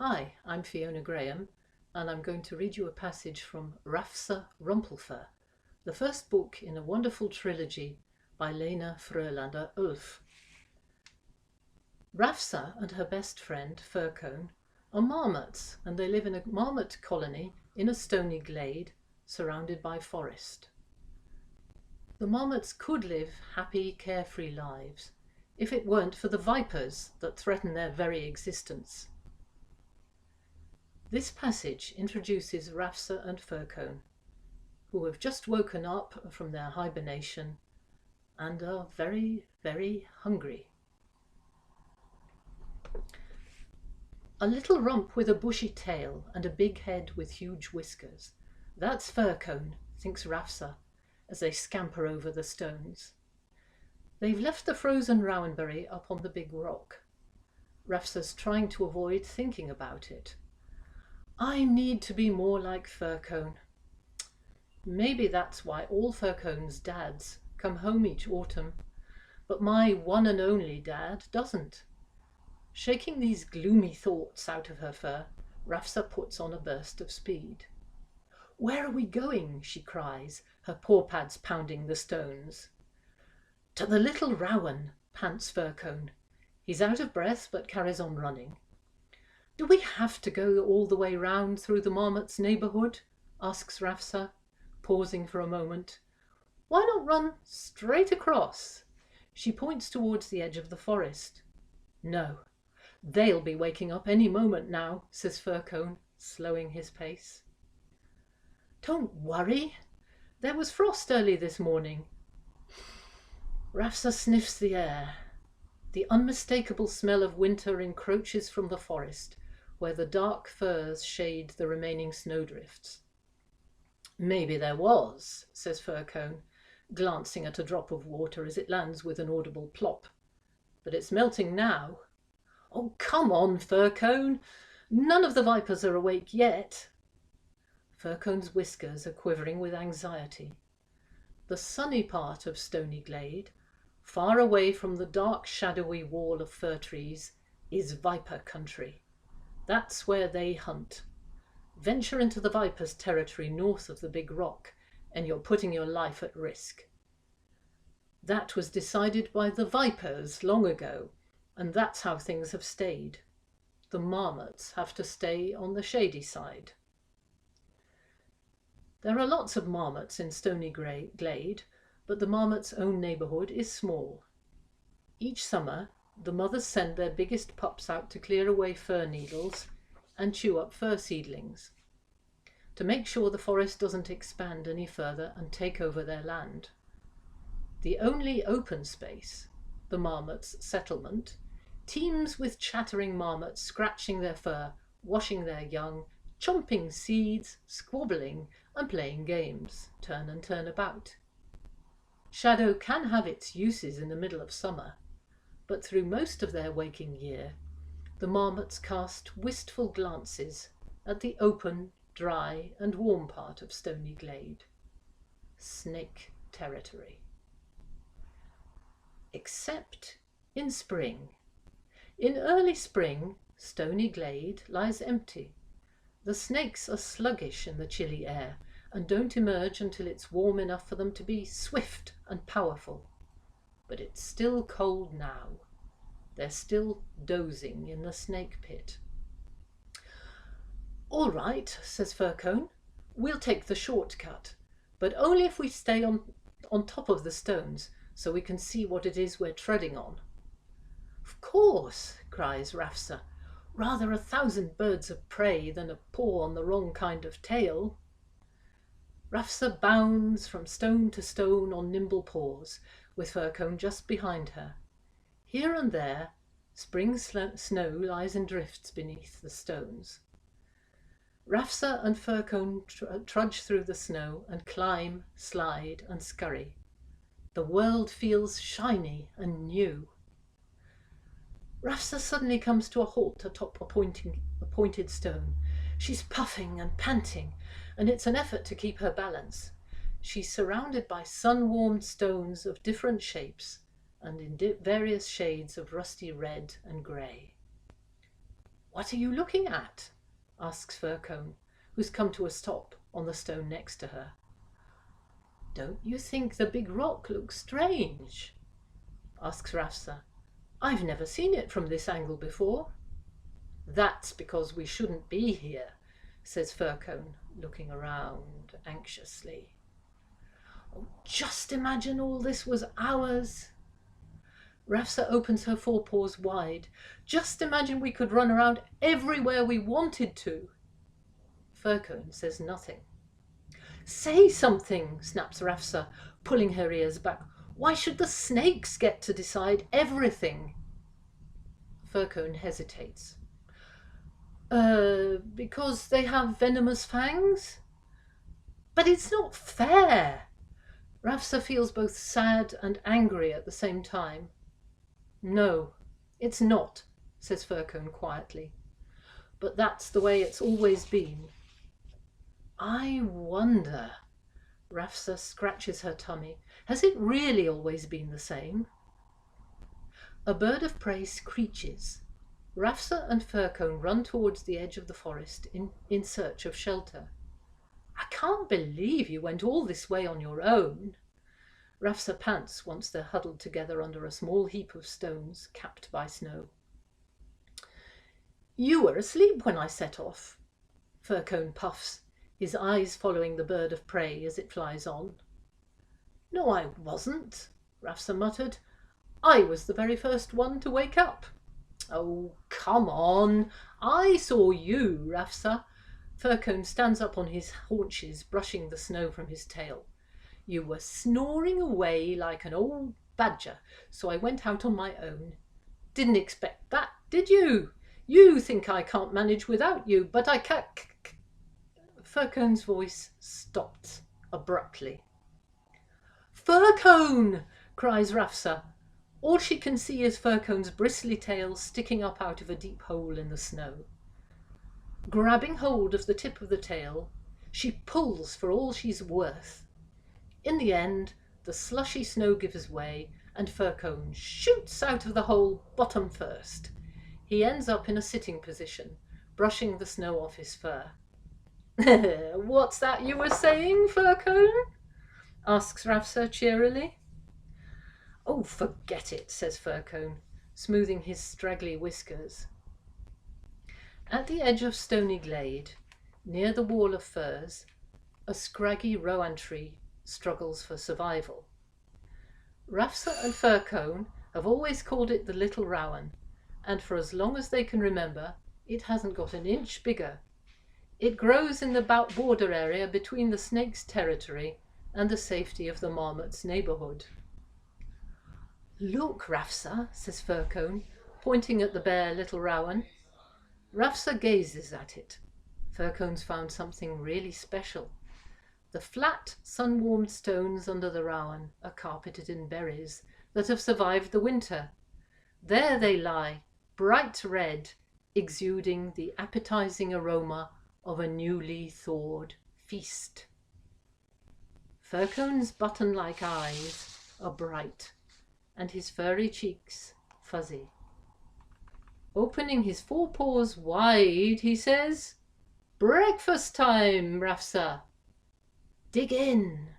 Hi, I'm Fiona Graham, and I'm going to read you a passage from Rafsa Rumplefur, the first book in a wonderful trilogy by Lena Frölander-Ulf. Rafsa and her best friend, Fircone, are marmots, and they live in a marmot colony in a Stony Glade surrounded by forest. The marmots could live happy, carefree lives if it weren't for the vipers that threaten their very existence. This passage introduces Rafsa and Fircone, who have just woken up from their hibernation and are very, very hungry. A little rump with a bushy tail and a big head with huge whiskers. That's Fircone, thinks Rafsa, as they scamper over the stones. They've left the frozen rowanberry up on the big rock. Rafsa's trying to avoid thinking about it. I need to be more like Fircone. Maybe that's why all Fircone's dads come home each autumn, but my one and only dad doesn't. Shaking these gloomy thoughts out of her fur, Rafsa puts on a burst of speed. Where are we going? She cries, her paw pads pounding the stones. To the little rowan, pants Fircone. He's out of breath but carries on running. Do we have to go all the way round through the marmot's neighbourhood? Asks Rafsa, pausing for a moment. Why not run straight across? She points towards the edge of the forest. No, they'll be waking up any moment now, says Fircone, slowing his pace. Don't worry. There was frost early this morning. Rafsa sniffs the air. The unmistakable smell of winter encroaches from the forest, where the dark firs shade the remaining snowdrifts. Maybe there was, says Fircone, glancing at a drop of water as it lands with an audible plop. But it's melting now. Oh, come on, Fircone. None of the vipers are awake yet. Fircone's whiskers are quivering with anxiety. The sunny part of Stony Glade, far away from the dark shadowy wall of fir trees, is viper country. That's where they hunt. Venture into the viper's territory north of the big rock, and you're putting your life at risk. That was decided by the vipers long ago, and that's how things have stayed. The marmots have to stay on the shady side. There are lots of marmots in Stony Glade, but the marmot's own neighbourhood is small. Each summer, the mothers send their biggest pups out to clear away fir needles and chew up fir seedlings, to make sure the forest doesn't expand any further and take over their land. The only open space, the marmot's settlement, teems with chattering marmots scratching their fur, washing their young, chomping seeds, squabbling and playing games, turn and turn about. Shadow can have its uses in the middle of summer, but through most of their waking year, the marmots cast wistful glances at the open, dry and warm part of Stony Glade. Snake territory. Except in spring. In early spring, Stony Glade lies empty. The snakes are sluggish in the chilly air and don't emerge until it's warm enough for them to be swift and powerful. But it's still cold now. They're still dozing in the snake pit. All right, says Fircone. We'll take the shortcut, but only if we stay on top of the stones so we can see what it is we're treading on. Of course, cries Rafsa. Rather 1,000 birds of prey than a paw on the wrong kind of tail. Rafsa bounds from stone to stone on nimble paws, with Fircone just behind her. Here and there, spring snow lies in drifts beneath the stones. Rafsa and Fircone trudge through the snow and climb, slide and scurry. The world feels shiny and new. Rafsa suddenly comes to a halt atop a pointed stone. She's puffing and panting, and it's an effort to keep her balance. She's surrounded by sun-warmed stones of different shapes and in various shades of rusty red and grey. "What are you looking at?" asks Fircone, who's come to a stop on the stone next to her. "Don't you think the big rock looks strange?" asks Rafsa. "I've never seen it from this angle before." "That's because we shouldn't be here," says Fircone, looking around anxiously. "Oh, just imagine all this was ours." Rafsa opens her forepaws wide. "Just imagine we could run around everywhere we wanted to." Fircone says nothing. "Say something," snaps Rafsa, pulling her ears back. "Why should the snakes get to decide everything?" Fircone hesitates. Because they have venomous fangs?" "But it's not fair." Rafsa feels both sad and angry at the same time. "No, it's not," says Fircone quietly. "But that's the way it's always been." "I wonder," Rafsa scratches her tummy, "has it really always been the same?" A bird of prey screeches. Rafsa and Fircone run towards the edge of the forest in search of shelter. "I can't believe you went all this way on your own." Rafsa pants once they're huddled together under a small heap of stones capped by snow. "You were asleep when I set off." Fircone puffs, his eyes following the bird of prey as it flies on. "No, I wasn't," Rafsa muttered. "I was the very first one to wake up." "Oh, come on. I saw you, Rafsa." Fircone stands up on his haunches, brushing the snow from his tail. "You were snoring away like an old badger, so I went out on my own. Didn't expect that, did you? You think I can't manage without you, but I can't." Fircone's voice stopped abruptly. "Fircone!" cries Rafsa. All she can see is Fircone's bristly tail sticking up out of a deep hole in the snow. Grabbing hold of the tip of the tail, she pulls for all she's worth. In the end, the slushy snow gives way, and Fircone shoots out of the hole bottom first. He ends up in a sitting position, brushing the snow off his fur. "What's that you were saying, Fircone?" asks Rafsa cheerily. "Oh, forget it," says Fircone, smoothing his straggly whiskers. At the edge of Stony Glade, near the wall of firs, a scraggy rowan tree struggles for survival. Rafsa and Fircone have always called it the Little Rowan, and for as long as they can remember, it hasn't got an inch bigger. It grows in the border area between the snake's territory and the safety of the marmot's neighbourhood. "Look, Rafsa," says Fircone, pointing at the bare little rowan. Rafsa gazes at it. Fircone's found something really special. The flat, sun-warmed stones under the rowan are carpeted in berries that have survived the winter. There they lie, bright red, exuding the appetizing aroma of a newly thawed feast. Fircone's button-like eyes are bright, and his furry cheeks fuzzy. Opening his forepaws wide, he says, "Breakfast time, Rafsa. Dig in."